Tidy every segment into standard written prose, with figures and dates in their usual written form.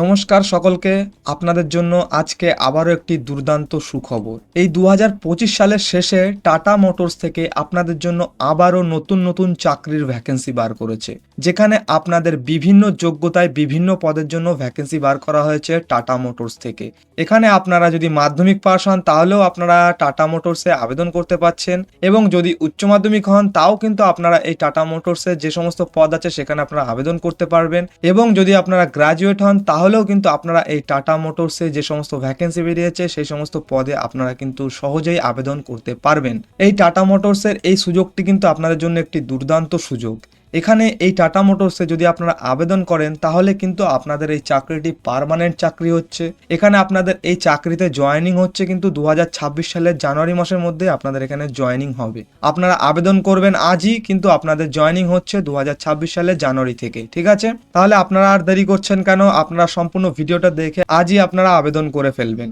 নমস্কার সকলকে। আপনাদের জন্য আজকে আবারও একটি দুর্দান্ত সুখবর। এই 2025 সালের শেষে টাটা মোটরস থেকে আপনাদের জন্য আবারও নতুন নতুন চাকরির ভ্যাকেন্সি বার করেছে, যেখানে আপনাদের বিভিন্ন যোগ্যতায় বিভিন্ন পদের জন্য ভ্যাকেন্সি বার করা হয়েছে টাটা মোটরস থেকে। এখানে আপনারা যদি মাধ্যমিক পাস হন তাহলেও আপনারা টাটা মোটরসে আবেদন করতে পারছেন, এবং যদি উচ্চ মাধ্যমিক হন তাও কিন্তু আপনারা এই টাটা মোটরসের যে সমস্ত পদ আছে সেখানে আপনারা আবেদন করতে পারবেন। এবং যদি আপনারা গ্রাজুয়েট হন তাহলেও কিন্তু আপনারা এই টাটা মোটরসে যে সমস্ত ভ্যাকেন্সি বেরিয়েছে সেই সমস্ত পদে আপনারা কিন্তু সহজেই আবেদন করতে পারবেন। এই টাটা মোটরসের এই সুযোগটি কিন্তু আপনাদের জন্য একটি দুর্দান্ত সুযোগ। এখানে এই টাটা মোটরসে যদি আপনারা আবেদন করেন তাহলে কিন্তু আপনাদের এই চাকরিটি পার্মানেন্ট চাকরি হচ্ছে। এখানে আপনাদের এই চাকরিতে জয়েনিং হচ্ছে কিন্তু 2026 সালের জানুয়ারি মাসের মধ্যে আপনাদের এখানে জয়েনিং হবে। আপনারা আবেদন করবেন আজই, কিন্তু আপনাদের জয়েনিং হচ্ছে 2026 সালের জানুয়ারি থেকে। ঠিক আছে, তাহলে আপনারা আর দেরি করছেন কেন? আপনারা সম্পূর্ণ ভিডিওটা দেখে আজই আপনারা আবেদন করে ফেলবেন।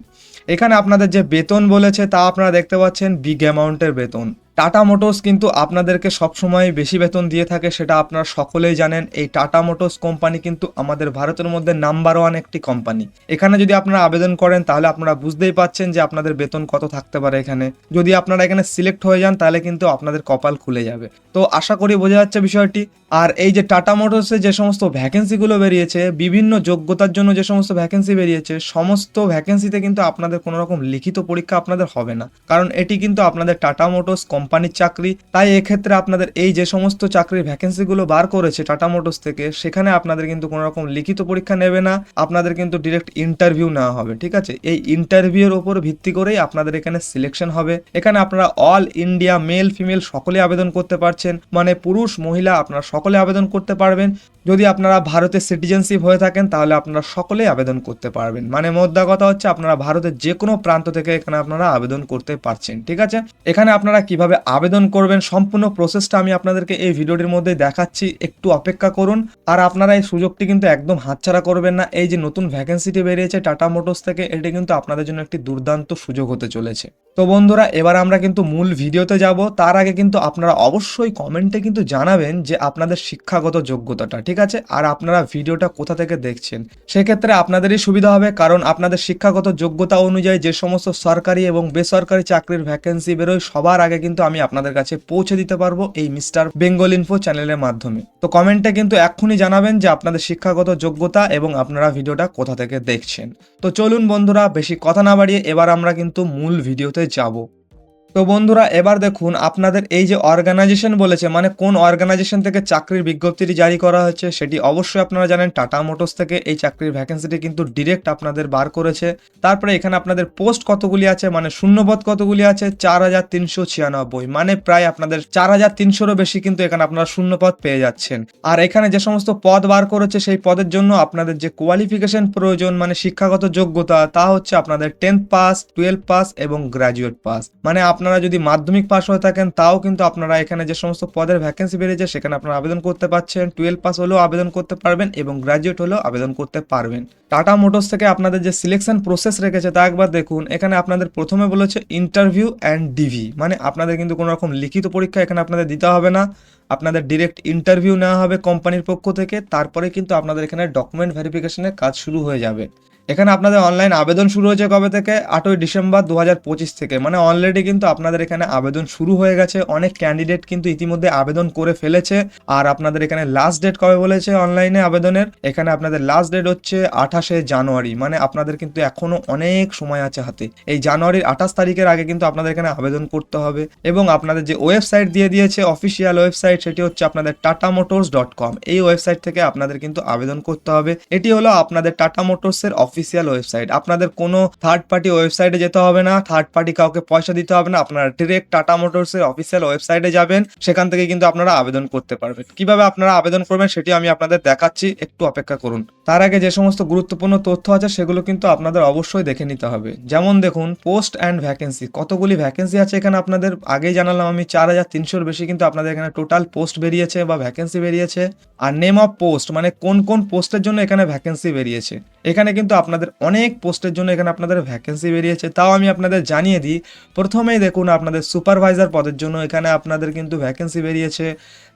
এখানে আপনাদের যে বেতন বলেছে তা আপনারা দেখতে পাচ্ছেন, বিগ অ্যামাউন্টের বেতন। টাটা মোটরস কিন্তু আপনাদেরকে সবসময় বেশি বেতন দিয়ে থাকে, সেটা আপনারা সকলেই জানেন। এই টাটা মোটরস কোম্পানি কিন্তু আমাদের ভারতের মধ্যে নাম্বার 1 একটি কোম্পানি। এখানে যদি আপনারা আবেদন করেন তাহলে আপনারা বুঝতেই পাচ্ছেন যে আপনাদের বেতন কত থাকতে পারে এখানে। যদি আপনারা এখানে সিলেক্ট হয়ে যান তাহলে কিন্তু আপনাদের কপাল খুলে যাবে। তো আশা করি বোঝা যাচ্ছে বিষয়টি। আর এই যে টাটা মোটরসে যে সমস্ত ভ্যাকেন্সিগুলো বেরিয়েছে, বিভিন্ন যোগ্যতার জন্য যে সমস্ত ভ্যাকেন্সি বেরিয়েছে, সমস্ত ভ্যাকেন্সিতে কিন্তু আপনাদের কোনো রকম লিখিত পরীক্ষা আপনাদের হবে না, কারণ এটি কিন্তু আপনাদের টাটা মোটরস কোম্পানির চাকরি। তাই এক্ষেত্রে আপনাদের এই যে সমস্ত চাকরির ভ্যাকেন্সিগুলো বার করেছে টাটা মোটরস থেকে, সেখানে আপনাদের কিন্তু কোনো রকম লিখিত পরীক্ষা নেবে না, আপনাদের কিন্তু ডিরেক্ট ইন্টারভিউ নেওয়া হবে। ঠিক আছে, এই ইন্টারভিউর উপর ভিত্তি করেই আপনাদের এখানে সিলেকশন হবে। এখানে আপনারা অল ইন্ডিয়া মেল ফিমেল সকলে আবেদন করতে পারছেন, মানে পুরুষ মহিলা আপনারা সকলে আবেদন করতে পারবেন। যদি আপনারা ভারতের সিটিজেনশিপ হয়ে থাকেন তাহলে আপনারা সকলেই আবেদন করতে পারবেন। মানে মোদ্দা কথা হচ্ছে আপনারা ভারতের যে কোনো প্রান্ত থেকে এখানে আপনারা আবেদন করতে পারছেন। ঠিক আছে, এখানে আপনারা কিভাবে আবেদন করবেন সম্পূর্ণ প্রসেসটা আমি আপনাদেরকে এই ভিডিওটির মধ্যে দেখাচ্ছি, একটু অপেক্ষা করুন। আর আপনারা এই সুযোগটি কিন্তু একদম হাতছাড়া করবেন না। এই যে নতুন ভ্যাকেন্সিটি বেরিয়েছে টাটা মোটরস থেকে, এটি কিন্তু আপনাদের জন্য একটি দুর্দান্ত সুযোগ হতে চলেছে। তো বন্ধুরা, এবার আমরা কিন্তু মূল ভিডিওতে যাব। তার আগে কিন্তু আপনারা অবশ্যই কমেন্টে কিন্তু জানাবেন যে আপনাদের শিক্ষাগত যোগ্যতাটা। ঠিক আছে, আর আপনারা ভিডিওটা কোথা থেকে দেখছেন। সেক্ষেত্রে আপনাদেরই সুবিধা হবে, কারণ আপনাদের শিক্ষাগত যোগ্যতা অনুযায়ী যে সমস্ত সরকারি এবং বেসরকারি চাকরির ভ্যাকেন্সি বেরোয় সবার আগে কিন্তু আমি আপনাদের কাছে পৌঁছে দিতে পারবো এই মিস্টার বেঙ্গল ইনফো চ্যানেলের মাধ্যমে। তো কমেন্টে কিন্তু এক্ষুনি জানাবেন যে আপনাদের শিক্ষাগত যোগ্যতা এবং আপনারা ভিডিওটা কোথা থেকে দেখছেন। তো চলুন বন্ধুরা, বেশি কথা না বাড়িয়ে এবার আমরা কিন্তু মূল ভিডিওতে যাব। তো বন্ধুরা, এবার দেখুন আপনাদের এই যে অর্গানাইজেশন বলেছে, মানে কোন অর্গানাইজেশন থেকে চাকরির বিজ্ঞপ্তিটি জারি করা হয়েছে সেটি অবশ্যই আপনারা জানেন, টাটা মোটরস থেকে এই চাকরির ভ্যাকেন্সিটি কিন্তু ডিরেক্ট আপনাদের বার করেছে। তারপরে এখানে আপনাদের পোস্ট কতগুলি আছে, মানে শূন্যপদ কতগুলি আছে, 4396, মানে প্রায় আপনাদের 4300-এরও বেশি কিন্তু এখানে আপনারা শূন্যপদ পেয়ে যাচ্ছেন। আর এখানে যে সমস্ত পদ বার করেছে সেই পদের জন্য আপনাদের যে কোয়ালিফিকেশন প্রয়োজন, মানে শিক্ষাগত যোগ্যতা, তা হচ্ছে আপনাদের 10th পাস, 12 পাস এবং গ্রাজুয়েট পাস। মানে আপনারা যদি মাধ্যমিক পাস হয়ে থাকেন তাও কিন্তু আপনারা এখানে যে সমস্ত পদের ভ্যাকেন্সি বেরিয়েছে সেখানে আপনারা আবেদন করতে পারছেন। 12 পাস হলেও আবেদন করতে পারবেন এবং গ্রাজুয়েট হলেও আবেদন করতে পারবেন। টাটা মোটরস থেকে আপনাদের যে সিলেকশন প্রসেস রেখেছে তা একবার দেখুন। এখানে আপনাদের প্রথমে বলেছে ইন্টারভিউ অ্যান্ড ডিভি, মানে আপনাদের কিন্তু কোনো রকম লিখিত পরীক্ষা এখানে আপনাদের দিতে হবে না, আপনাদের ডিরেক্ট ইন্টারভিউ নেওয়া হবে কোম্পানির পক্ষ থেকে। তারপরে কিন্তু আপনাদের এখানে ডকুমেন্ট ভেরিফিকেশনের কাজ শুরু হয়ে যাবে। এখানে আপনাদের অনলাইন আবেদন শুরু হয়েছে কবে থেকে? 8ই ডিসেম্বর 2025 থেকে, মানে অলরেডি কিন্তু আপনাদের এখানে আবেদন শুরু হয়ে গেছে। অনেক ক্যান্ডিডেট কিন্তু ইতিমধ্যে আবেদন করে ফেলেছে। আর আপনাদের এখানে লাস্ট ডেট কবে বলেছে অনলাইনে আবেদনের? এখানে আপনাদের লাস্ট ডেট হচ্ছে 28শে জানুয়ারি, মানে আপনাদের কিন্তু এখনো অনেক সময় আছে হাতে। এই জানুয়ারির 28 তারিখের আগে কিন্তু আপনাদের এখানে আবেদন করতে হবে। এবং আপনাদের যে ওয়েবসাইট দিয়ে দিয়েছে অফিসিয়াল ওয়েবসাইট, সেটি হচ্ছে আপনাদের tatamotors.com। এই ওয়েবসাইট থেকে আপনাদের কিন্তু আবেদন করতে হবে। এটি হলো আপনাদের টাটা মোটরসের অফিসিয়াল ওয়েবসাইট। আপনাদের কোনো থার্ড পার্টি ওয়েবসাইটে যেতে হবে না, থার্ড পার্টি কাউকে পয়সা দিতে হবে না, আপনারা ডিরেক্ট টাটা মোটরসের অফিসিয়াল ওয়েবসাইটে যাবেন, সেখান থেকে কিন্তু আপনারা আবেদন করতে পারবেন। কিভাবে আপনারা আবেদন করবেন সেটি আমি আপনাদের দেখাচ্ছি, একটু অপেক্ষা করুন। তার আগে যে সমস্ত গুরুত্বপূর্ণ তথ্য আছে সেগুলো কিন্তু আপনাদের অবশ্যই দেখে নিতে হবে। যেমন দেখুন, পোস্ট অ্যান্ড ভ্যাকেন্সি, কতগুলি ভ্যাকেন্সি আছে এখানে আপনাদের আগেই জানালাম আমি, 4300-এর বেশি কিন্তু আপনাদের এখানে টোটাল পোস্ট বেরিয়েছে বা ভ্যাকেন্সি বেরিয়েছে। আর নেম অফ পোস্ট, মানে কোন কোন পোস্টের জন্য এখানে ভ্যাকেন্সি বেরিয়েছে। এখানে কিন্তু আপনাদের অনেক পোস্টের জন্য এখানে আপনাদের ভ্যাকেন্সি বেরিয়েছে, তাও আমি আপনাদের জানিয়ে দিই। প্রথমেই দেখুন আপনাদের সুপারভাইজার পদের জন্য এখানে আপনাদের কিন্তু ভ্যাকেন্সি বেরিয়েছে।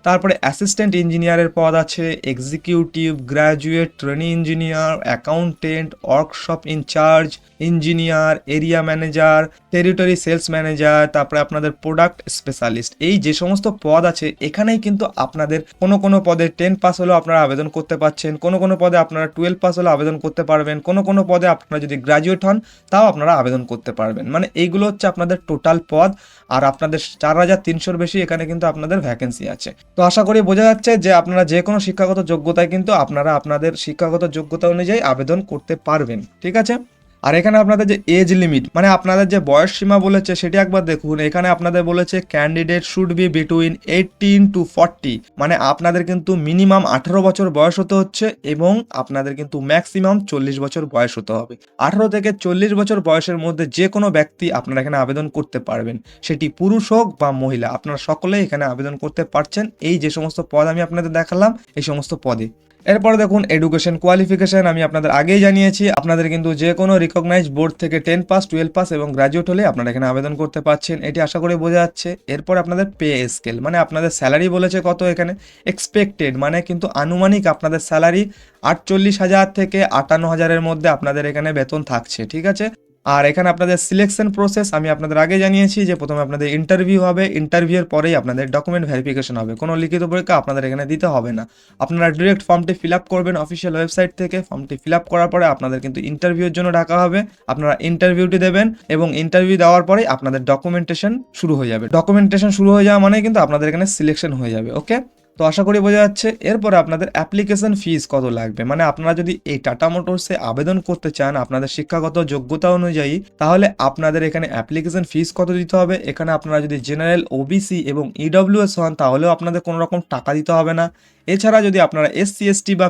তারপরে অ্যাসিস্ট্যান্ট ইঞ্জিনিয়ারের পদ আছে, executive, graduate, trainee engineer, accountant, workshop in charge, engineer, area manager, territory sales manager, তারপরে আপনাদের প্রোডাক্ট স্পেশালিস্ট। এই যে সমস্ত পদ আছে এখানেই কিন্তু আপনাদের কোনো কোনো পদে 10 পাস হলেও আপনারা আবেদন করতে পারছেন, কোনো কোনো পদে আপনারা 12 পাস হলেও আবেদন করতে পারবেন, কোনো কোনো পদে আপনারা যদি গ্র্যাজুয়েট হন তাও আপনারা আবেদন করতে পারবেন। মানে এইগুলো হচ্ছে আপনাদের টোটাল পদ, আর আপনাদের 4300-র বেশি এখানে কিন্তু আপনাদের ভ্যাকেন্সি আছে। তো আশা করি বোঝা যাচ্ছে যে আপনারা যে কোনো শিক্ষাগত যোগ্যতায় কিন্তু আপনারা আপনাদের শিক্ষাগত যোগ্যতা অনুযায়ী আবেদন করতে পারবেন, ঠিক আছে। আর এখানে আপনাদের যে এজ লিমিট মানে আপনাদের যে বয়স সীমা বলেছে সেটি একবার দেখুন। এখানে আপনাদের বলেছে candidate should be between 18 to 40, মানে আপনাদের কিন্তু মিনিমাম 18 বছর বয়স হতে হচ্ছে এবং আপনাদের কিন্তু ম্যাক্সিমাম 40 বছর বয়স হতে হবে। 18 থেকে 40 বছর বয়সের মধ্যে যে কোনো ব্যক্তি আপনারা এখানে আবেদন করতে পারবেন, সেটি পুরুষ হোক বা মহিলা, আপনারা সকলেই এখানে আবেদন করতে পারছেন। এই যে সমস্ত পদ আমি আপনাদের দেখালাম এই সমস্ত পদে। এরপরে দেখুন এডুকেশন কোয়ালিফিকেশন, আমি আপনাদের আগেই জানিয়েছি আপনাদের কিন্তু যে কোনো রিকগনাইজড বোর্ড থেকে 10 পাস, 12 পাস এবং গ্র্যাজুয়েট হলে আপনারা এখানে আবেদন করতে পারছেন, এটি আশা করি বোঝা যাচ্ছে। এরপর আপনাদের পে স্কেল মানে আপনাদের স্যালারি বলেছে কত, এখানে এক্সপেক্টেড মানে কিন্তু আনুমানিক আপনাদের স্যালারি 48,000 থেকে 58,000-এর মধ্যে আপনাদের এখানে বেতন থাকছে, ঠিক আছে। আর এখানে আপনাদের সিলেকশন প্রসেস আমি আপনাদের আগে জানিয়েছি যে প্রথমে আপনাদের ইন্টারভিউ হবে, ইন্টারভিউর পরেই আপনাদের ডকুমেন্ট ভেরিফিকেশন হবে, কোনো লিখিত পরীক্ষা আপনাদের এখানে দিতে হবে না। আপনারা ডিরেক্ট ফর্মটি ফিল আপ করবেন অফিসিয়াল ওয়েবসাইট থেকে, ফর্মটি ফিল আপ করার পরে আপনাদের কিন্তু ইন্টারভিউর জন্য ডাকা হবে, আপনারা ইন্টারভিউটি দেবেন এবং ইন্টারভিউ দেওয়ার পরেই আপনাদের ডকুমেন্টেশন শুরু হয়ে যাবে। ডকুমেন্টেশন শুরু হয়ে যাওয়া মানে কিন্তু আপনাদের এখানে সিলেকশন হয়ে যাবে, ওকে। তো আশা করি বোঝা যাচ্ছে। এরপরে আপনাদের অ্যাপ্লিকেশন ফিস কত লাগবে, মানে আপনারা যদি এই টাটা মোটরসে আবেদন করতে চান আপনাদের শিক্ষাগত যোগ্যতা অনুযায়ী, তাহলে আপনাদের এখানে অ্যাপ্লিকেশন ফিস কত দিতে হবে। এখানে আপনারা যদি জেনারেল, ওবিসি এবং ইডব্লিউএস হন তাহলেও আপনাদের কোনো রকম টাকা দিতে হবে না। এছাড়া যদি আপনারা এসসি, এসটি বা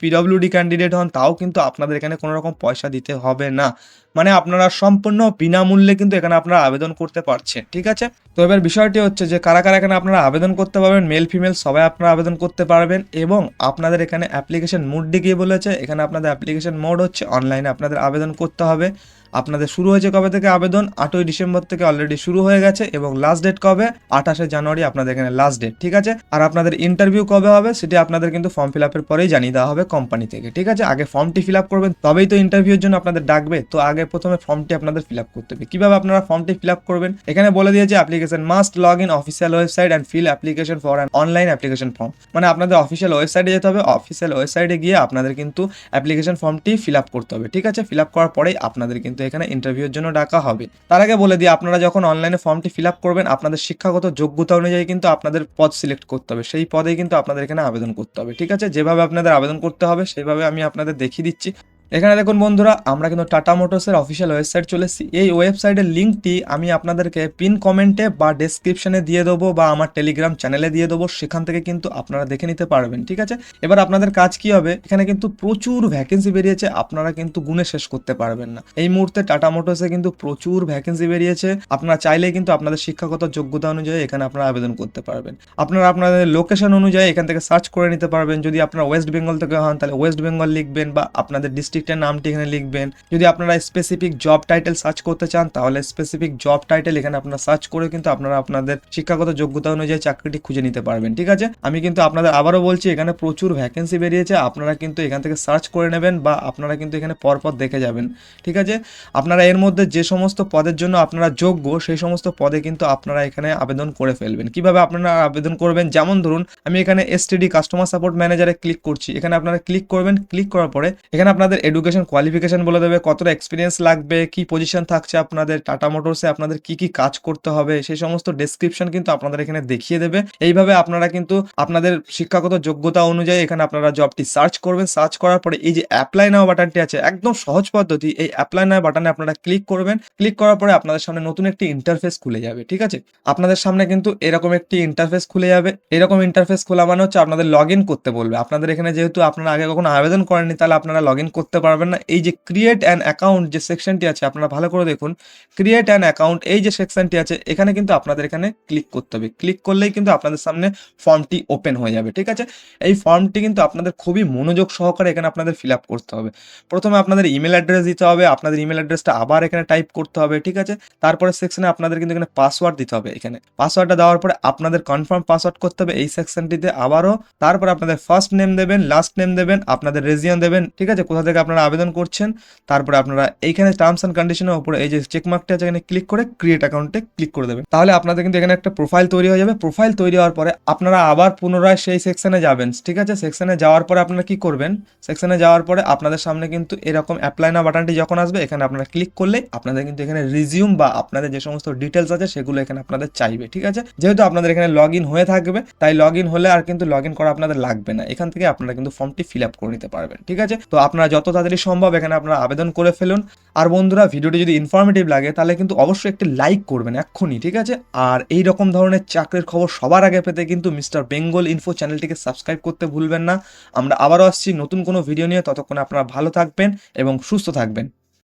পিডব্লিউডি ক্যান্ডিডেট হন তাও কিন্তু আপনাদের এখানে কোনো রকম পয়সা দিতে হবে না। মানে আপনারা সম্পূর্ণ বিনামূল্যে কিন্তু এখানে আপনারা আবেদন করতে পারছেন, ঠিক আছে। তো এবার বিষয়টি হচ্ছে যে কারা কারা এখানে আপনারা আবেদন করতে পারবেন, মেল ফিমেল সবাই আপনারা আবেদন করতে পারবেন। এবং আপনাদের এখানে অ্যাপ্লিকেশন মোডটি গিয়ে বলেছে, এখানে আপনাদের অ্যাপ্লিকেশন মোড হচ্ছে অনলাইনে আপনাদের আবেদন করতে হবে। আপনাদের শুরু হয়েছে কবে থেকে আবেদন, 8ই ডিসেম্বর থেকে অলরেডি শুরু হয়ে গেছে এবং লাস্ট ডেট কবে, 28শে জানুয়ারি আপনাদের এখানে লাস্ট ডেট, ঠিক আছে। আর আপনাদের ইন্টারভিউ কবে হবে সেটি আপনাদের কিন্তু ফর্ম ফিল আপের পরেই জানিয়ে দেওয়া হবে কোম্পানি থেকে, ঠিক আছে। আগে ফর্মটি ফিল আপ করবেন তবেই তো ইন্টারভিউর জন্য আপনাদের ডাকবে, তো আগে প্রথমে ফর্মটি আপনাদের ফিল আপ করতে হবে। কিভাবে আপনারা ফর্মটি ফিল আপ করবেন, এখানে বলে দিয়েছে application must log in official website and feel application for an online application form, মানে আপনাদের অফিসিয়াল ওয়েবসাইটে যেতে হবে, অফিসিয়াল ওয়েবসাইটে গিয়ে আপনাদের কিন্তু অ্যাপ্লিকেশন ফর্মটি ফিল আপ করতে হবে, ঠিক আছে। ফিল আপ করার পরেই আপনাদের কিন্তু এখানে ইন্টারভিউর জন্য ডাকা হবে। তার আগে বলে দিই আপনারা যখন অনলাইনে ফর্মটি ফিল আপ করবেন আপনাদের শিক্ষাগত যোগ্যতা অনুযায়ী কিন্তু আপনাদের পদ সিলেক্ট করতে হবে, সেই পদেই কিন্তু আপনাদের এখানে আবেদন করতে হবে, ঠিক আছে। যেভাবে আপনাদের আবেদন করতে হবে সেইভাবে আমি আপনাদের দেখিয়ে দিচ্ছি। এখানে দেখুন বন্ধুরা, আমরা কিন্তু টাটা মোটরসের অফিসিয়াল ওয়েবসাইট চলে এসেছি। এই ওয়েবসাইটের লিঙ্কটি আমি আপনাদেরকে পিন কমেন্টে বা ডেসক্রিপশনে দিয়ে দেবো বা আমার টেলিগ্রাম চ্যানেলে দিয়ে দেবো, সেখান থেকে কিন্তু আপনারা দেখে নিতে পারবেন, ঠিক আছে। এবার আপনাদের কাজ কি হবে, এখানে কিন্তু প্রচুর ভ্যাকেন্সি বেরিয়েছে, আপনারা কিন্তু গুণে শেষ করতে পারবেন না। এই মুহূর্তে টাটা মোটরসে কিন্তু প্রচুর ভ্যাকেন্সি বেরিয়েছে, আপনারা চাইলেই কিন্তু আপনাদের শিক্ষাগত যোগ্যতা অনুযায়ী এখানে আপনারা আবেদন করতে পারবেন। আপনারা আপনাদের লোকেশন অনুযায়ী এখান থেকে সার্চ করে নিতে পারবেন। যদি আপনারা ওয়েস্ট বেঙ্গল থেকে হন তাহলে ওয়েস্ট বেঙ্গল লিখবেন বা আপনাদের ডিস্ট্রিক্টের নামটি এখানে লিখবেন। যদি আপনারা স্পেসিফিক জব টাইটেল সার্চ করতে চান তাহলে স্পেসিফিক জব টাইটেল এখানে আপনারা সার্চ করে কিন্তু আপনারা আপনাদের শিক্ষাগত যোগ্যতা অনুযায়ী চাকরিটি খুঁজে নিতে পারবেন, ঠিক আছে। আমি কিন্তু আপনাদের আবারও বলছি এখানে প্রচুর ভ্যাকেন্সি বেরিয়েছে, আপনারা কিন্তু এখান থেকে সার্চ করে নেবেন বা আপনারা কিন্তু এখানে পরপর দেখে যাবেন, ঠিক আছে। আপনারা এর মধ্যে যে সমস্ত পদের জন্য আপনারা যোগ্য সেই সমস্ত পদে কিন্তু আপনারা এখানে আবেদন করে ফেলবেন। কিভাবে আপনারা আবেদন করবেন, যেমন ধরুন আমি এখানে এসটিডি কাস্টমার সাপোর্ট ম্যানেজারে ক্লিক করছি, এখানে আপনারা ক্লিক করবেন। ক্লিক করার পরে এখানে আপনাদের এডুকেশন কোয়ালিফিকেশন বলে দেবে, কতটা এক্সপিরিয়েন্স লাগবে, কি পজিশন থাকছে আপনাদের টাটা মোটরসে, আপনাদের কি কি কাজ করতে হবে, সেই সমস্ত ডেসক্রিপশন কিন্তু আপনাদের এখানে দেখিয়ে দেবে। এইভাবে আপনারা কিন্তু আপনাদের শিক্ষাগত যোগ্যতা অনুযায়ী এখানে আপনারা জবটি সার্চ করবেন। সার্চ করার পরে এই যে অ্যাপ্লাই নাও বাটনটি আছে, একদম সহজ পদ্ধতি, এই অ্যাপ্লাই নাও বাটনে আপনারা ক্লিক করবেন। ক্লিক করার পরে আপনাদের সামনে নতুন একটি ইন্টারফেস খুলে যাবে, ঠিক আছে। আপনাদের সামনে কিন্তু এরকম একটি ইন্টারফেস খুলে যাবে। এরকম ইন্টারফেস খোলা মানে হচ্ছে আপনাদের লগ ইন করতে বলবে। আপনাদের এখানে যেহেতু আপনারা আগে কখনো আবেদন করেননি তাহলে আপনারা লগ ইন করতে পারবেন না। এই যে ক্রিয়েট অ্যান অ্যাকাউন্ট যে সেকশনটি আছে আপনারা ভালো করে দেখুন, ক্রিয়েট অ্যান অ্যাকাউন্ট এই যে সেকশনটি আছে এখানে কিন্তু আপনাদের এখানে ক্লিক করতে হবে। ক্লিক করলেই কিন্তু আপনাদের সামনে ফর্মটি ওপেন হয়ে যাবে, ঠিক আছে? এই ফর্মটি কিন্তু আপনাদের খুবই মনোযোগ সহকারে এখানে আপনাদের ফিল আপ করতে হবে। প্রথমে আপনাদের ইমেল অ্যাড্রেস দিতে হবে, আপনাদের ইমেল অ্যাড্রেসটা আবার এখানে টাইপ করতে হবে, ঠিক আছে? তারপরে সেকশনে আপনাদের কিন্তু এখানে পাসওয়ার্ড দিতে হবে। এখানে পাসওয়ার্ডটা দেওয়ার পরে আপনাদের কনফার্ম পাসওয়ার্ড করতে হবে এই সেকশনটিতে আবারও। তারপরে আপনাদের ফার্স্ট নেম দেবেন, লাস্ট নেম দেবেন, আপনাদের রিজিয়ন দেবেন, ঠিক আছে, কোথা থেকে আপনারা আবেদন করছেন। তারপরে আপনারা এইখানে টার্মস অ্যান্ড কন্ডিশনের উপরে এই যে চেকমার্কটা আছে এখানে ক্লিক করে ক্রিয়েট অ্যাকাউন্টে ক্লিক করে দেবেন। তাহলে আপনাদের কিন্তু এখানে একটা প্রোফাইল তৈরি হয়ে যাবে। প্রোফাইল তৈরি হওয়ার পরে আপনারা আবার পুনরায় সেই সেকশনে যাবেন, ঠিক আছে? সেকশনে যাওয়ার পরে আপনারা কি করবেন, সেকশনে যাওয়ার পরে আপনাদের সামনে কিন্তু এরকম অ্যাপ্লাই না বাটনটি যখন আসবে এখানে আপনারা ক্লিক করলেই আপনাদের কিন্তু এখানে রিজিউম বা আপনাদের যে সমস্ত ডিটেলস আছে সেগুলো এখানে আপনাদের চাইবে, ঠিক আছে? যেহেতু আপনাদের এখানে লগ ইন হয়ে থাকবে তাই লগ ইন হলে আর কিন্তু লগ ইন করা আপনাদের লাগবে না। এখান থেকে আপনারা কিন্তু ফর্মটি ফিল আপ করে নিতে পারবেন, ঠিক আছে? তো আপনারা যত তাড়াতাড়ি সম্ভব এখানে আপনারা আবেদন করে ফেলুন। আর বন্ধুরা, ভিডিওটি যদি ইনফরমেটিভ লাগে তাহলে কিন্তু অবশ্যই একটি লাইক করবেন এক্ষুনি, ঠিক আছে? আর এই রকম ধরনের চাকরির খবর সবার আগে পেতে কিন্তু মিস্টার বেঙ্গল ইনফো চ্যানেলটিকে সাবস্ক্রাইব করতে ভুলবেন না। আমরা আবারও আসছি নতুন কোনো ভিডিও নিয়ে, ততক্ষণে আপনারা ভালো থাকবেন এবং সুস্থ থাকবেন।